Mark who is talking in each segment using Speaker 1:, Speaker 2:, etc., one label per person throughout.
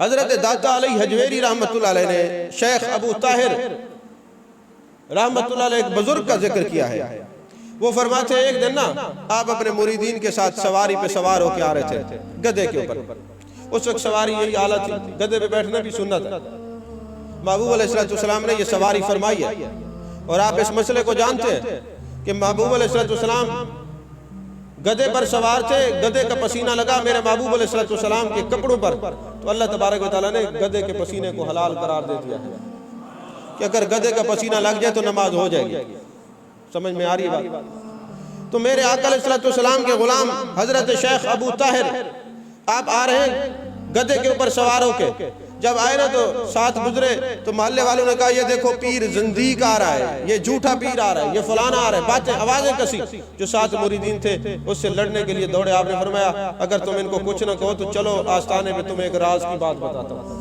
Speaker 1: حضرت داتا علی حجویری رحمت اللہ علیہ نے شیخ ابو طاہر رحمت اللہ علیہ ایک بزرگ کا ذکر کیا ہے. وہ فرماتے ہیں ایک دن نا آپ اپنے مریدین کے ساتھ سواری پہ سوار ہو کے آ رہے تھے گدھے کے اوپر. اس وقت سواری یہی حالت تھی، گدھے پہ بیٹھنا بھی سنت ہے. محبوب علیہ السلام نے یہ سواری فرمائی ہے. اور آپ اس مسئلے کو جانتے ہیں کہ محبوب علیہ السلام گدھے پر سوار تھے، گدھے کا پسینہ لگا میرے محبوب علیہ السلام کے کپڑوں پر، تو اللہ تبارک و تعالیٰ نے گدھے کے پسینے کو حلال قرار دے دیا ہے کہ اگر گدھے کا پسینہ لگ جائے تو نماز ہو جائے گی. سمجھ میں آ رہی بات؟ تو میرے آقا علیہ السلام کے غلام حضرت شیخ ابو طاہر آپ آ رہے ہیں گدھے کے اوپر سوار ہو کے. جب آئے نا تو ساتھ گزرے تو محلے والوں نے کہا یہ دیکھو پیر زندیق آ رہا ہے، یہ جھوٹا پیر آ رہا ہے، یہ فلانا آ رہا ہے. باتیں آوازیں کسی. جو ساتھ مریدین تھے اس سے لڑنے کے لیے دوڑے. آپ نے فرمایا اگر تم ان کو کچھ نہ کہو تو چلو آستانے پہ تمہیں ایک راز کی بات بتاتا ہوں.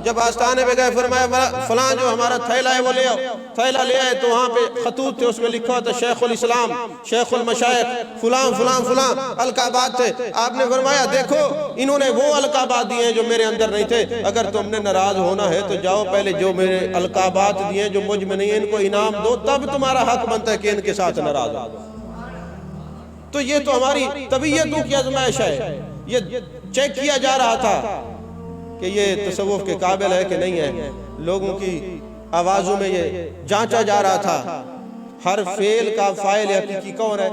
Speaker 1: جب آستانے پہ گئے فرمایا فلاں جو ہمارا تھیلا ہے وہ لے آؤ. تھیلا لے آئے تو وہاں پہ خطوط تھے، اس میں لکھا تھا شیخ الاسلام، شیخ المشائخ، فلاں فلاں فلاں القابات تھے. آپ نے فرمایا دیکھو انہوں نے وہ القابات دیے ہیں جو میرے اندر نہیں تھے. اگر تم نے ناراض ہونا ہے تو جاؤ پہلے جو میرے القابات دیے ہیں جو مجھ میں نہیں ہیں ان کو انعام دو، تب تمہارا حق بنتا ہے کہ ان کے ساتھ ناراض ہو. تو یہ تو ہماری طبیعتوں کی آزمائش ہے. یہ چیک کیا جا رہا تھا کہ یہ تصوف کے قابل ہے کہ نہیں ہے. لوگوں کی آوازوں میں یہ جانچا جا رہا تھا ہر فعل کا فاعل حقیقی کون ہے؟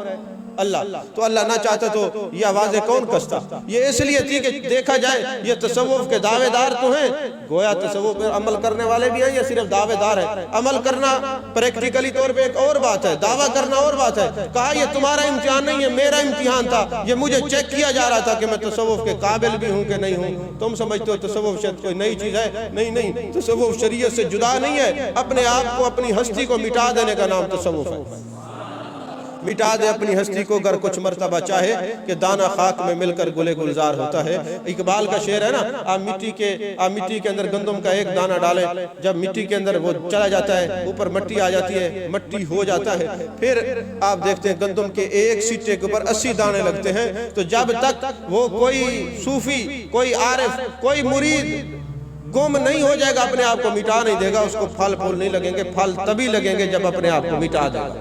Speaker 1: اللہ. تو اللہ نہ چاہتا تو یہ آوازیں کون کستا؟ یہ اس لیے تھی کہ دیکھا جائے یہ تصوف کے دعوے دار تو ہیں، گویا تصوف پر عمل کرنے والے بھی ہیں یا صرف دعوے دار ہیں. عمل کرنا پریکٹیکلی طور پہ ایک اور بات ہے، دعویٰ کرنا اور بات ہے. کہا یہ تمہارا امتحان نہیں ہے، میرا امتحان تھا. یہ مجھے چیک کیا جا رہا تھا کہ میں تصوف کے قابل بھی ہوں کہ نہیں ہوں. تم سمجھتے ہو تصوف شاید کوئی نئی چیز ہے؟ نہیں، تصوف شریعت سے جدا نہیں ہے. اپنے آپ کو اپنی ہستی کو مٹا دینے کا نام تصوف ہے. مٹا دے اپنی ہستی کو اگر کچھ مرتبہ چاہے کہ دانہ خاک میں مل کر گلے گلزار ہوتا ہے. اقبال کا شعر ہے نا، آپ مٹی کے اندر گندم کا ایک دانہ ڈالیں، جب مٹی کے اندر وہ چلا جاتا ہے اوپر مٹی آ جاتی ہے، مٹی ہو جاتا ہے. پھر آپ دیکھتے ہیں گندم کے ایک سیٹے کے اوپر 80 دانے لگتے ہیں. تو جب تک وہ کوئی صوفی، کوئی عارف، کوئی مرید گم نہیں ہو جائے گا، اپنے آپ کو مٹا نہیں دے گا، اس کو پھل پھول نہیں لگیں گے. پھل تبھی لگیں گے جب اپنے آپ کو مٹا دے گا.